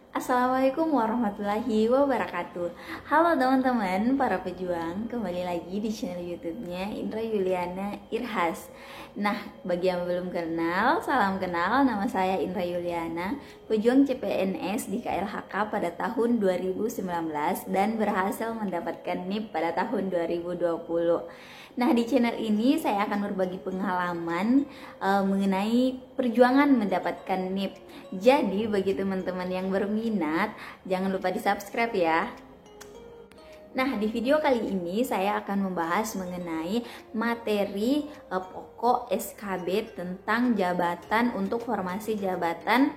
Assalamualaikum warahmatullahi wabarakatuh. Halo teman-teman, para pejuang, kembali lagi di channel YouTube-nya Indra Yuliana Irhas. Nah, bagi yang belum kenal, salam kenal, nama saya Indra Yuliana, pejuang CPNS di KLHK pada tahun 2019 dan berhasil mendapatkan NIP pada tahun 2020. Nah, di channel ini saya akan berbagi pengalaman mengenai perjuangan mendapatkan NIP. Jadi, bagi teman-teman yang berminat, jangan lupa di-subscribe ya. Nah, di video kali ini saya akan membahas mengenai materi pokok SKB tentang jabatan untuk formasi jabatan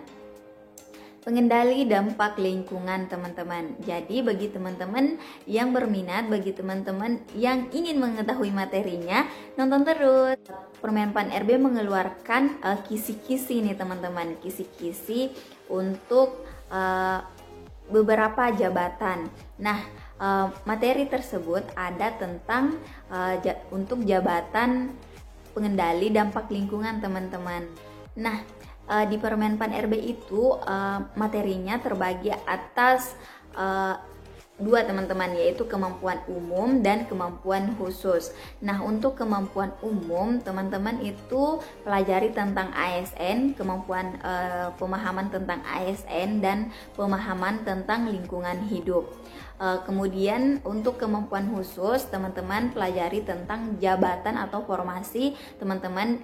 pengendali dampak lingkungan, teman-teman. Jadi bagi teman-teman yang berminat, bagi teman-teman yang ingin mengetahui materinya, nonton terus. Permenpan RB mengeluarkan kisi-kisi nih teman-teman, kisi-kisi untuk beberapa jabatan. Nah, materi tersebut ada tentang untuk jabatan pengendali dampak lingkungan, teman-teman. Nah, di Permenpan RB itu materinya terbagi atas dua, teman-teman, yaitu kemampuan umum dan kemampuan khusus. Nah, untuk kemampuan umum, teman-teman itu pelajari tentang ASN, kemampuan pemahaman tentang ASN dan pemahaman tentang lingkungan hidup. Kemudian untuk kemampuan khusus, teman-teman pelajari tentang jabatan atau formasi teman-teman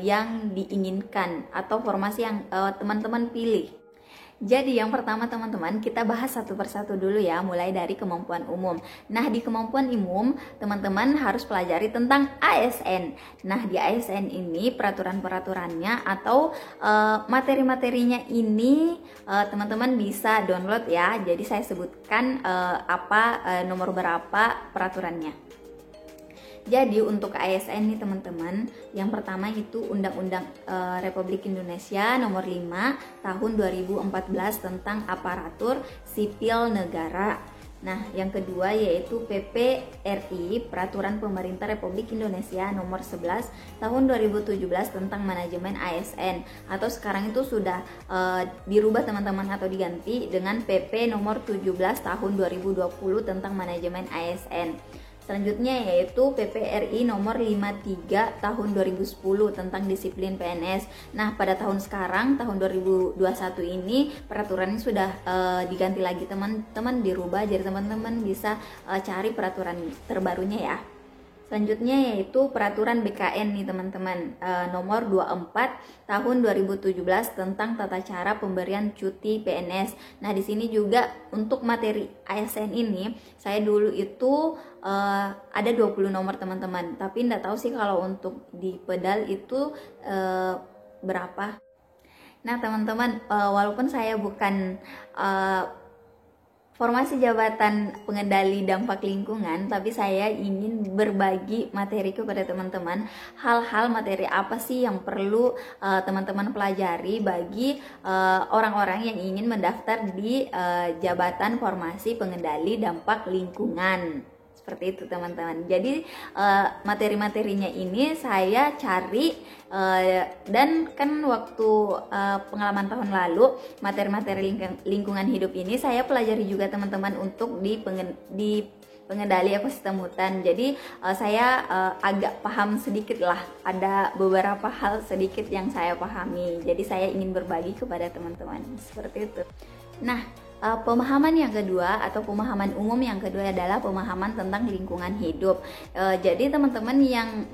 yang diinginkan atau formasi yang teman-teman pilih. Jadi yang pertama teman-teman, kita bahas satu persatu dulu ya, mulai dari kemampuan umum. Nah, di kemampuan umum teman-teman harus pelajari tentang ASN. Nah, di ASN ini peraturan-peraturannya atau materi-materinya ini teman-teman bisa download ya. Jadi saya sebutkan nomor berapa peraturannya. Jadi untuk ASN nih teman-teman, yang pertama itu Undang-Undang Republik Indonesia Nomor 5 Tahun 2014 tentang Aparatur Sipil Negara. Nah, yang kedua yaitu PP RI Peraturan Pemerintah Republik Indonesia Nomor 11 Tahun 2017 tentang Manajemen ASN, atau sekarang itu sudah dirubah teman-teman atau diganti dengan PP Nomor 17 Tahun 2020 tentang Manajemen ASN. Selanjutnya yaitu PPRI nomor 53 tahun 2010 tentang disiplin PNS. Nah, pada tahun sekarang, tahun 2021 ini peraturannya sudah diganti lagi teman-teman, dirubah. Jadi teman-teman bisa cari peraturan terbarunya ya. Selanjutnya yaitu peraturan BKN nih teman-teman, nomor 24 tahun 2017 tentang tata cara pemberian cuti PNS. Nah, di sini juga untuk materi ASN ini saya dulu itu ada 20 nomor teman-teman, tapi enggak tahu sih kalau untuk di pedal itu berapa. Nah, teman-teman, walaupun saya bukan formasi jabatan pengendali dampak lingkungan, tapi saya ingin berbagi materi kepada teman-teman. Hal-hal materi apa sih yang perlu teman-teman pelajari bagi orang-orang yang ingin mendaftar di jabatan formasi pengendali dampak lingkungan. Seperti itu teman-teman. Jadi materi-materinya ini saya cari dan kan waktu pengalaman tahun lalu materi-materi lingkungan hidup ini saya pelajari juga teman-teman untuk di pengendali ekosistem hutan. Jadi saya agak paham sedikit lah, ada beberapa hal sedikit yang saya pahami. Jadi saya ingin berbagi kepada teman-teman seperti itu. Nah, pemahaman yang kedua atau pemahaman umum yang kedua adalah pemahaman tentang lingkungan hidup. Jadi teman-teman yang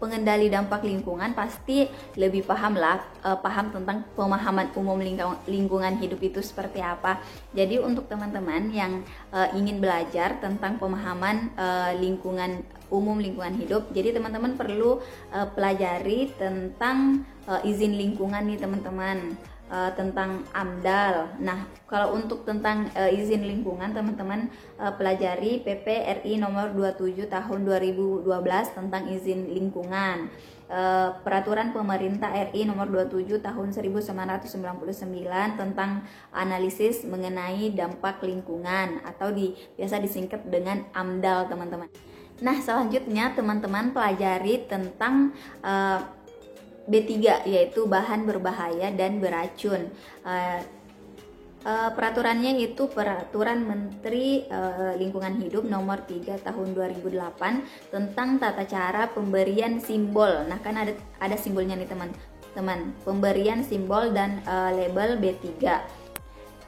pengendali dampak lingkungan pasti lebih paham lah, paham tentang pemahaman umum lingkungan hidup itu seperti apa. Jadi untuk teman-teman yang ingin belajar tentang pemahaman lingkungan umum lingkungan hidup, jadi teman-teman perlu pelajari tentang izin lingkungan nih teman-teman. Tentang AMDAL. Nah, kalau untuk tentang izin lingkungan teman-teman pelajari PPRI nomor 27 tahun 2012 tentang izin lingkungan. Peraturan Pemerintah RI nomor 27 tahun 1999 tentang analisis mengenai dampak lingkungan atau biasa disingkat dengan AMDAL, teman-teman. Nah, selanjutnya teman-teman pelajari tentang B3 yaitu bahan berbahaya dan beracun. Peraturannya itu Peraturan Menteri Lingkungan Hidup Nomor 3 Tahun 2008 tentang tata cara pemberian simbol. Nah, kan ada simbolnya nih teman-teman. Pemberian simbol dan label B3.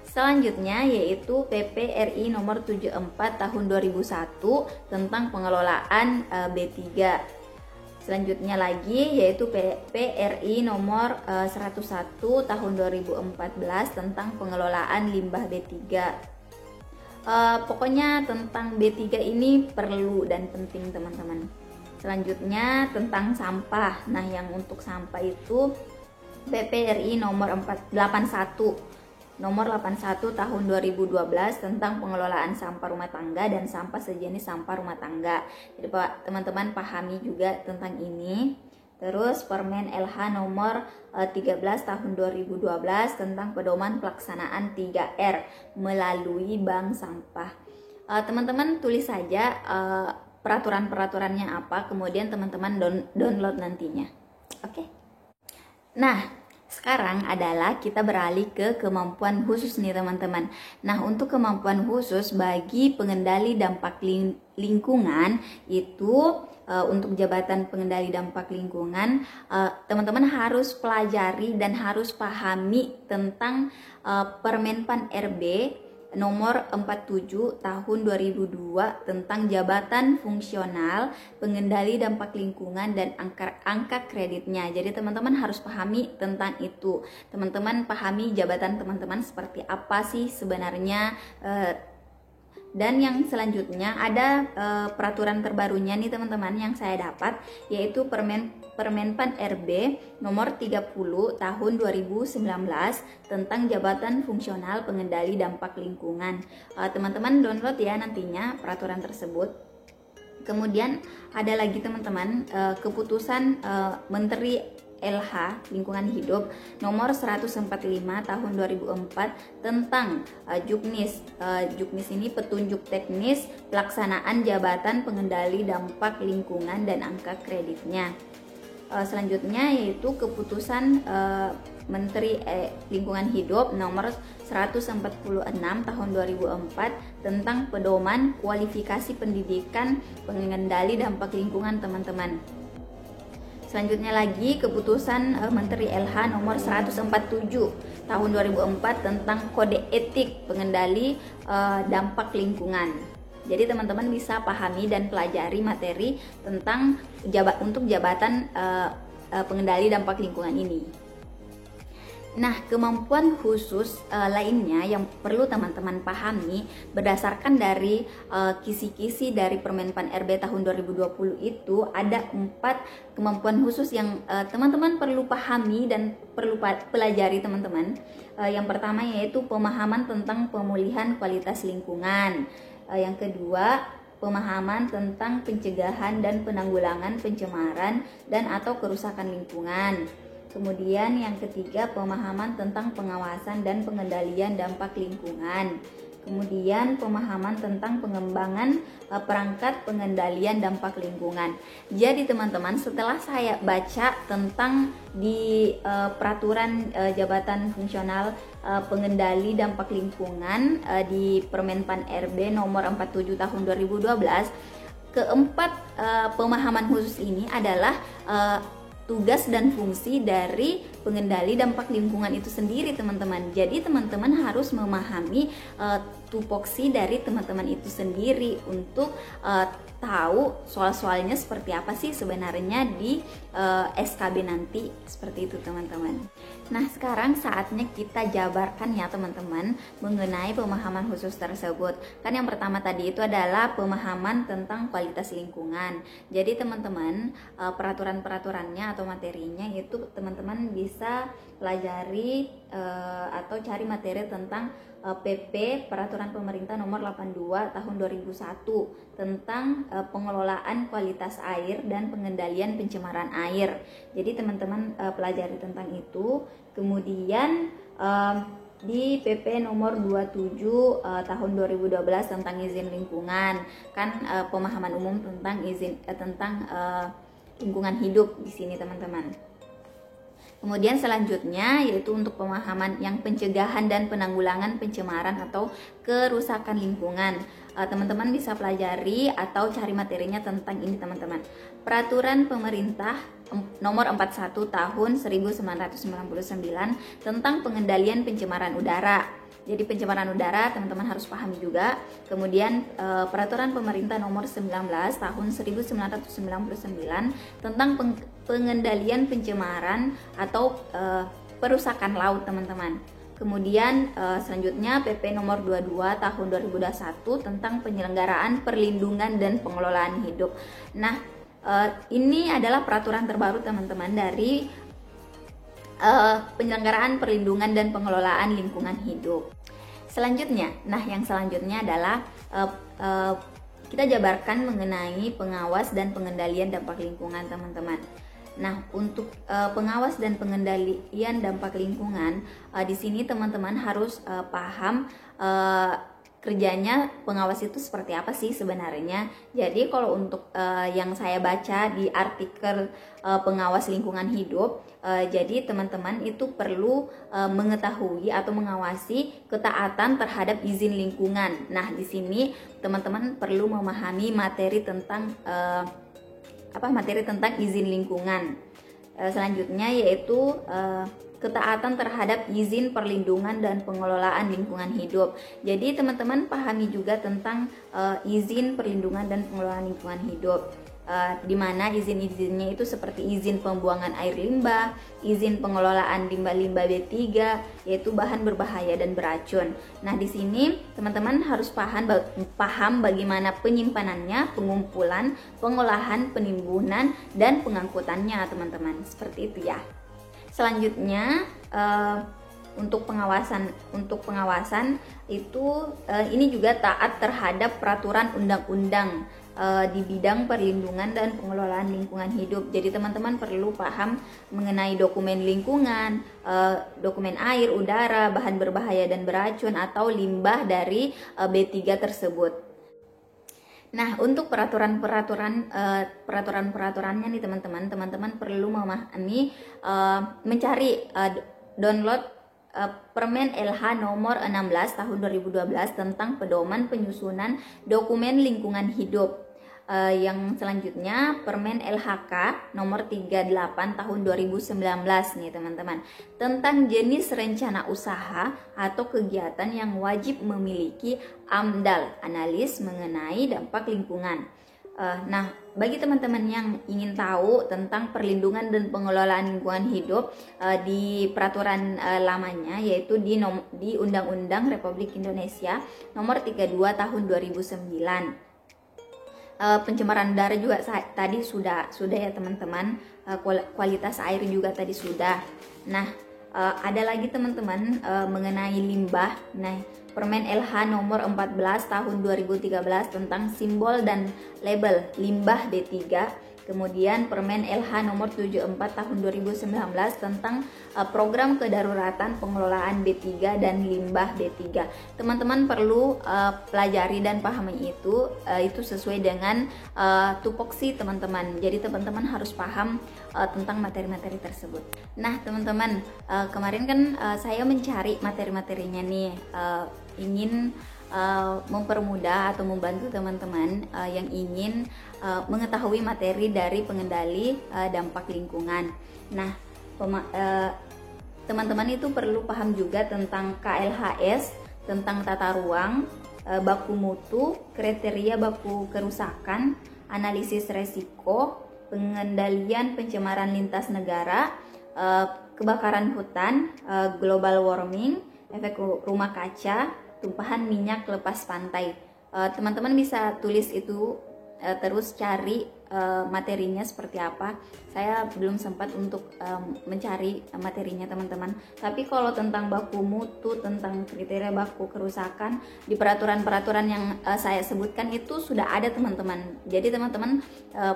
Selanjutnya yaitu PP RI Nomor 74 Tahun 2001 tentang pengelolaan B3. Selanjutnya lagi yaitu PRI nomor 101 tahun 2014 tentang pengelolaan limbah B3. Pokoknya tentang B3 ini perlu dan penting teman-teman. Selanjutnya tentang sampah. Nah, yang untuk sampah itu PPRI nomor 81 tahun 2012 tentang pengelolaan sampah rumah tangga dan sampah sejenis sampah rumah tangga. Jadi teman-teman pahami juga tentang ini. Terus Permen LH nomor 13 tahun 2012 tentang pedoman pelaksanaan 3R melalui bank sampah. Teman-teman tulis saja peraturan-peraturannya apa, kemudian teman-teman download nantinya. Oke. Nah, sekarang adalah kita beralih ke kemampuan khusus nih teman-teman. Nah, untuk kemampuan khusus bagi pengendali dampak lingkungan itu untuk jabatan pengendali dampak lingkungan, teman-teman harus pelajari dan harus pahami tentang Permenpan RB Nomor 47 Tahun 2002 tentang jabatan fungsional pengendali dampak lingkungan dan angka kreditnya. Jadi teman-teman harus pahami tentang itu. Teman-teman pahami jabatan teman-teman seperti apa sih sebenarnya. Dan yang selanjutnya ada peraturan terbarunya nih teman-teman yang saya dapat, yaitu Permenpan RB nomor 30 tahun 2019 tentang jabatan fungsional pengendali dampak lingkungan. Teman-teman download ya nantinya peraturan tersebut. Kemudian ada lagi teman-teman keputusan Menteri LH Lingkungan Hidup nomor 145 tahun 2004 tentang Juknis. Juknis ini petunjuk teknis pelaksanaan jabatan pengendali dampak lingkungan dan angka kreditnya. Selanjutnya yaitu keputusan Menteri Lingkungan Hidup nomor 146 tahun 2004 tentang pedoman kualifikasi pendidikan pengendali dampak lingkungan teman-teman. Selanjutnya lagi keputusan Menteri LH nomor 147 tahun 2004 tentang kode etik pengendali dampak lingkungan. Jadi teman-teman bisa pahami dan pelajari materi tentang untuk jabatan pengendali dampak lingkungan ini. Nah, kemampuan khusus lainnya yang perlu teman-teman pahami berdasarkan dari kisi-kisi dari Permenpan RB tahun 2020 itu ada 4 kemampuan khusus yang teman-teman perlu pahami dan perlu pelajari teman-teman. Yang pertama yaitu pemahaman tentang pemulihan kualitas lingkungan. Yang kedua, pemahaman tentang pencegahan dan penanggulangan pencemaran dan atau kerusakan lingkungan. Kemudian yang ketiga, pemahaman tentang pengawasan dan pengendalian dampak lingkungan. Kemudian pemahaman tentang pengembangan perangkat pengendalian dampak lingkungan. Jadi teman-teman, setelah saya baca tentang di peraturan jabatan fungsional pengendali dampak lingkungan di Permenpan RB nomor 47 tahun 2012, keempat pemahaman khusus ini adalah tugas dan fungsi dari pengendali dampak lingkungan itu sendiri teman-teman. Jadi teman-teman harus memahami tupoksi dari teman-teman itu sendiri untuk tahu soal-soalnya seperti apa sih sebenarnya di SKB nanti, seperti itu teman-teman. Nah, sekarang saatnya kita jabarkan ya teman-teman mengenai pemahaman khusus tersebut. Kan yang pertama tadi itu adalah pemahaman tentang kualitas lingkungan. Jadi teman-teman peraturan-peraturannya atau materinya itu teman-teman bisa pelajari atau cari materi tentang PP Peraturan Pemerintah Nomor 82 Tahun 2001 tentang pengelolaan kualitas air dan pengendalian pencemaran air. Jadi teman-teman pelajari tentang itu. Kemudian di PP Nomor 27 Tahun 2012 tentang izin lingkungan, kan pemahaman umum tentang izin tentang lingkungan hidup di sini teman-teman. Kemudian selanjutnya yaitu untuk pemahaman yang pencegahan dan penanggulangan pencemaran atau kerusakan lingkungan. Teman-teman bisa pelajari atau cari materinya tentang ini teman-teman. Peraturan Pemerintah nomor 41 tahun 1999 tentang pengendalian pencemaran udara. Jadi pencemaran udara teman-teman harus pahami juga. Kemudian Peraturan Pemerintah nomor 19 tahun 1999 tentang pengendalian pencemaran atau perusakan laut teman-teman. Kemudian selanjutnya PP nomor 22 tahun 2021 tentang penyelenggaraan perlindungan dan pengelolaan hidup. Nah, ini adalah peraturan terbaru teman-teman dari penyelenggaraan perlindungan dan pengelolaan lingkungan hidup. Selanjutnya, yang selanjutnya adalah kita jabarkan mengenai pengawas dan pengendalian dampak lingkungan teman-teman. Nah, untuk pengawas dan pengendalian dampak lingkungan, di sini teman-teman harus paham kerjanya pengawas itu seperti apa sih sebenarnya. Jadi kalau untuk yang saya baca di artikel pengawas lingkungan hidup, jadi teman-teman itu perlu mengetahui atau mengawasi ketaatan terhadap izin lingkungan. Nah, di sini teman-teman perlu memahami materi tentang izin lingkungan. Selanjutnya yaitu ketaatan terhadap izin perlindungan dan pengelolaan lingkungan hidup. Jadi teman-teman pahami juga tentang izin perlindungan dan pengelolaan lingkungan hidup. Di mana izin-izinnya itu seperti izin pembuangan air limbah, izin pengelolaan limbah-limbah B3 yaitu bahan berbahaya dan beracun. Nah, di sini teman-teman harus paham bagaimana penyimpanannya, pengumpulan, pengolahan, penimbunan dan pengangkutannya teman-teman. Seperti itu ya. Selanjutnya untuk pengawasan itu ini juga taat terhadap peraturan undang-undang di bidang perlindungan dan pengelolaan lingkungan hidup. Jadi teman-teman perlu paham mengenai dokumen lingkungan, dokumen air, udara, bahan berbahaya dan beracun atau limbah dari B3 tersebut. Nah, untuk peraturannya nih teman-teman perlu memahami mencari download Permen LH nomor 16 tahun 2012 tentang pedoman penyusunan dokumen lingkungan hidup. Yang selanjutnya Permen LHK nomor 38 tahun 2019 nih teman-teman, tentang jenis rencana usaha atau kegiatan yang wajib memiliki AMDAL, analis mengenai dampak lingkungan. Nah, bagi teman-teman yang ingin tahu tentang perlindungan dan pengelolaan lingkungan hidup di peraturan lamanya yaitu di Undang-Undang Republik Indonesia nomor 32 tahun 2009. Pencemaran udara juga tadi sudah ya teman-teman, kualitas air juga tadi sudah. Nah, ada lagi teman-teman mengenai limbah. Nah, Permen LH nomor 14 tahun 2013 tentang simbol dan label limbah B3. Kemudian Permen LH nomor 74 tahun 2019 tentang program kedaruratan pengelolaan B3 dan limbah B3. Teman-teman perlu pelajari dan pahami itu sesuai dengan tupoksi teman-teman. Jadi teman-teman harus paham tentang materi-materi tersebut. Nah, teman-teman, kemarin kan saya mencari materi-materinya nih, ingin mempermudah atau membantu teman-teman yang ingin mengetahui materi dari pengendali dampak lingkungan. Nah, teman-teman itu perlu paham juga tentang KLHS, tentang tata ruang, baku mutu, kriteria baku kerusakan, analisis resiko, pengendalian pencemaran lintas negara, kebakaran hutan, global warming, efek rumah kaca, tumpahan minyak lepas pantai. Teman-teman bisa tulis itu, terus cari materinya seperti apa. Saya belum sempat untuk mencari materinya teman-teman. Tapi kalau tentang baku mutu, tentang kriteria baku kerusakan di peraturan-peraturan yang saya sebutkan itu sudah ada teman-teman. Jadi teman-teman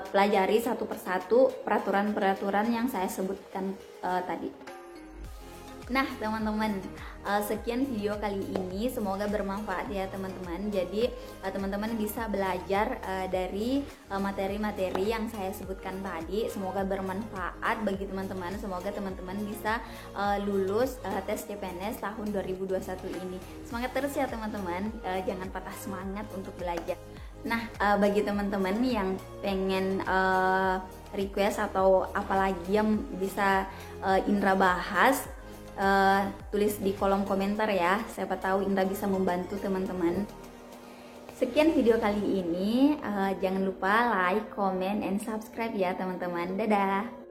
pelajari satu persatu peraturan-peraturan yang saya sebutkan tadi. Nah teman-teman, sekian video kali ini, semoga bermanfaat ya teman-teman. Jadi teman-teman bisa belajar dari materi-materi yang saya sebutkan tadi. Semoga bermanfaat bagi teman-teman. Semoga teman-teman bisa lulus tes CPNS tahun 2021 ini. Semangat terus ya teman-teman, jangan patah semangat untuk belajar. Nah bagi teman-teman yang pengen request atau apalagi yang bisa Indra bahas, tulis di kolom komentar ya, siapa tahu Indra bisa membantu teman-teman. Sekian video kali ini, jangan lupa like, comment, and subscribe ya teman-teman. Dadah.